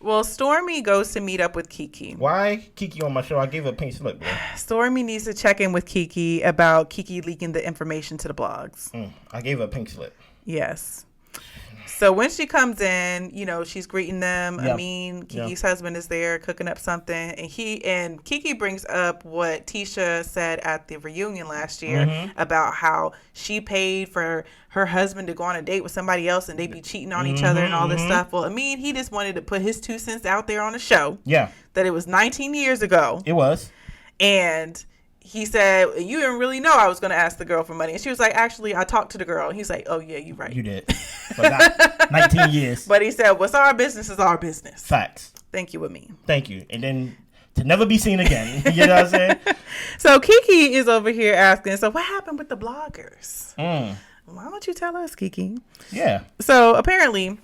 Well, Stormi goes to meet up with KeKe. Why KeKe on my show? I gave her a pink slip, bro. Stormi needs to check in with KeKe about KeKe leaking the information to the blogs. I gave her a pink slip. Yes. So when she comes in, you know, she's greeting them. Yep. KeKe's husband is there cooking up something. And KeKe brings up what Tisha said at the reunion last year about how she paid for her husband to go on a date with somebody else and they be cheating on each other and all this stuff. Well, he just wanted to put his 2 cents out there on the show. Yeah. That it was 19 years ago. It was. And he said, you didn't really know I was going to ask the girl for money. And she was like, actually, I talked to the girl. And he's like, oh, yeah, you're right. You did. Forgot. 19 years. But he said, what's our business is our business. Facts. Thank you, Amin. Thank you. And then to never be seen again. You know what I'm saying? So KeKe is over here asking, so what happened with the bloggers? Why don't you tell us, KeKe? Yeah. So apparently,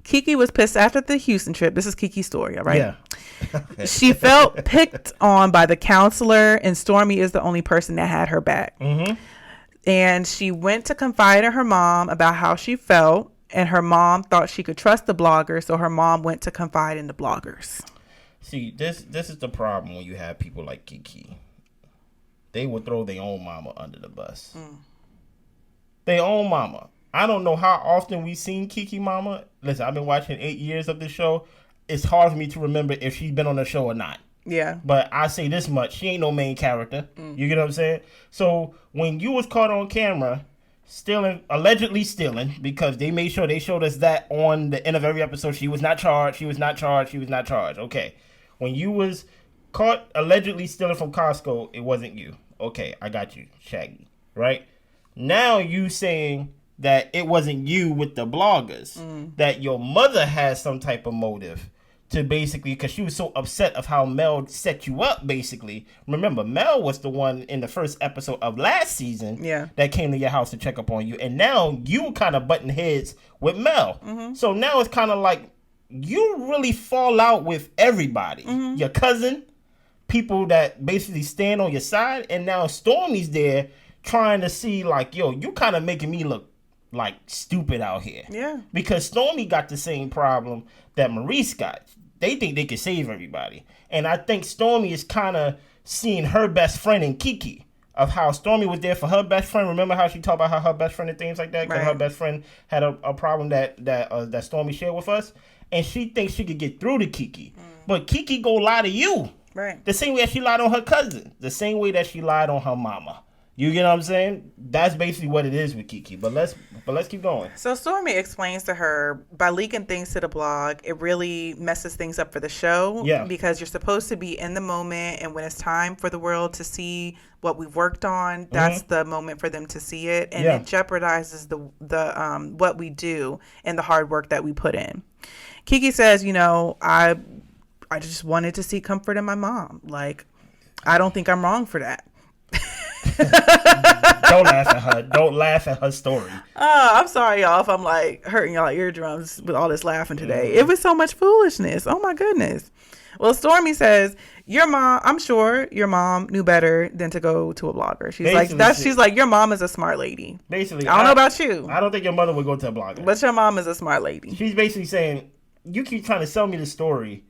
KeKe was pissed after the Houston trip. This is KeKe's story, all right? Yeah. She felt picked on by the counselor, and Stormi is the only person that had her back. And she went to confide in her mom about how she felt, and her mom thought she could trust the bloggers, so her mom went to confide in the bloggers. See, this is the problem when you have people like KeKe. They will throw their own mama under the bus. Their own mama. I don't know how often we've seen KeKe mama. Listen, I've been watching 8 years of this show. It's hard for me to remember if she's been on the show or not. Yeah. But I say this much. She ain't no main character. You get what I'm saying? So when you was caught on camera allegedly stealing, because they made sure they showed us that on the end of every episode, she was not charged. Okay. When you was caught allegedly stealing from Costco, it wasn't you. Okay, I got you, Shaggy. Right? Now you saying that it wasn't you with the bloggers, that your mother has some type of motive to basically, because she was so upset of how Mel set you up, basically. Remember, Mel was the one in the first episode of last season that came to your house to check up on you, and now you kind of butting heads with Mel. So now it's kind of like you really fall out with everybody. Your cousin, people that basically stand on your side, and now Stormi's there trying to see like, yo, you kind of making me look like stupid out here. Yeah. Because Stormi got the same problem that Maurice got. They think they can save everybody. And I think Stormi is kind of seeing her best friend in KeKe, of how Stormi was there for her best friend. Remember how she talked about how her best friend and things like that? Because her best friend had a problem that Stormi shared with us. And she thinks she could get through to KeKe. But KeKe go lie to you. Right. The same way that she lied on her cousin. The same way that she lied on her mama. You get what I'm saying? That's basically what it is with KeKe. But let's keep going. So Stormi explains to her, by leaking things to the blog, it really messes things up for the show. Yeah. Because you're supposed to be in the moment, and when it's time for the world to see what we've worked on, that's the moment for them to see it, and it jeopardizes the what we do and the hard work that we put in. KeKe says, you know, I just wanted to see comfort in my mom. Like, I don't think I'm wrong for that. Don't laugh at her. Don't laugh at her story. I'm sorry, y'all, if I'm like hurting y'all eardrums with all this laughing today. It was so much foolishness. Oh my goodness. Well, Stormi says, your mom, I'm sure your mom knew better than to go to a blogger. She's basically, she's like, your mom is a smart lady. Basically, I don't know about you. I don't think your mother would go to a blogger. But your mom is a smart lady. She's basically saying, you keep trying to sell me the story,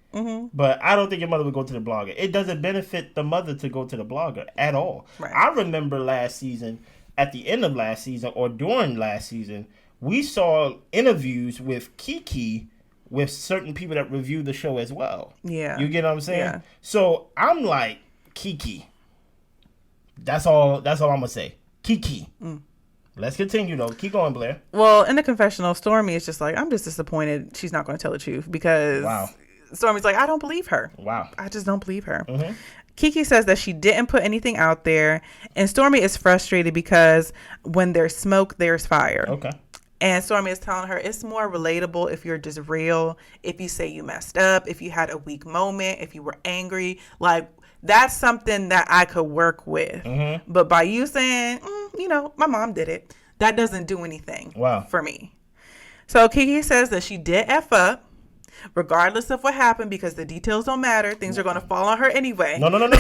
but I don't think your mother would go to the blogger. It doesn't benefit the mother to go to the blogger at all. Right. I remember last season, at the end of last season or during last season, we saw interviews with KeKe with certain people that reviewed the show as well. Yeah. You get what I'm saying? Yeah. So I'm like, KeKe. That's all I'm going to say. KeKe. Let's continue, though. Keep going, Blair. Well, in the confessional, Stormi is just like, I'm just disappointed she's not going to tell the truth, because Stormi's like, I don't believe her. Wow. I just don't believe her. KeKe says that she didn't put anything out there, and Stormi is frustrated because when there's smoke, there's fire. Okay. And Stormi is telling her it's more relatable if you're just real, if you say you messed up, if you had a weak moment, if you were angry. Like, that's something that I could work with. But by you saying, you know, my mom did it, that doesn't do anything for me. So KeKe says that she did F up, regardless of what happened, because the details don't matter. Things are going to fall on her anyway. No. It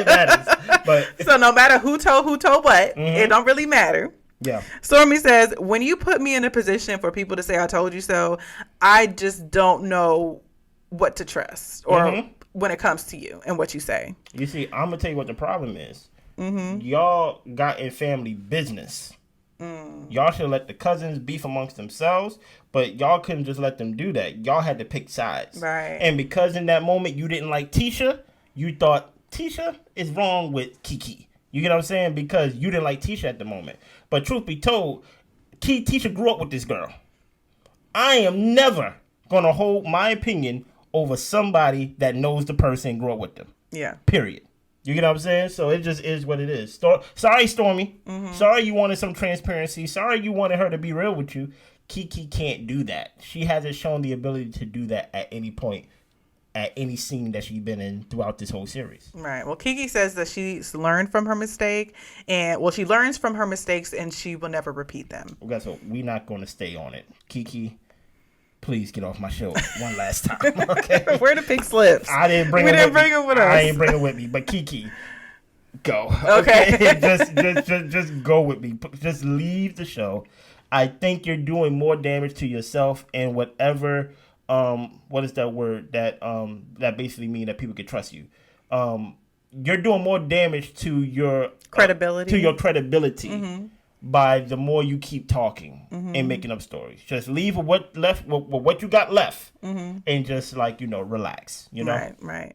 matters. But so no matter who told what, it don't really matter. Yeah. Stormi says, when you put me in a position for people to say, I told you so, I just don't know what to trust or when it comes to you and what you say. You see, I'm going to tell you what the problem is. Y'all got in family business. Y'all should let the cousins beef amongst themselves, but y'all couldn't just let them do that. Y'all had to pick sides. Right. And because in that moment you didn't like Tisha, you thought Tisha is wrong with KeKe. You get what I'm saying? Because you didn't like Tisha at the moment. But truth be told, Tisha grew up with this girl. I am never going to hold my opinion over somebody that knows the person and grew up with them. Yeah. Period. You get what I'm saying? So it just is what it is. Sorry, Stormi. Sorry you wanted some transparency. Sorry you wanted her to be real with you. KeKe can't do that. She hasn't shown the ability to do that at any point, at any scene that she's been in throughout this whole series. Right. Well, KeKe says that she's learned from her mistake, and she learns from her mistakes, and she will never repeat them. Okay, so we're not going to stay on it. KeKe, please get off my show one last time. Okay. Where the pink slips? I didn't bring. We didn't bring them with us. I ain't bring it with me, but KeKe, go. Okay. just go with me. Just leave the show. I think you're doing more damage to yourself and whatever. What is that word that basically mean that people can trust you? You're doing more damage to your credibility. By the more you keep talking and making up stories. Just leave what you got left and just relax, Right.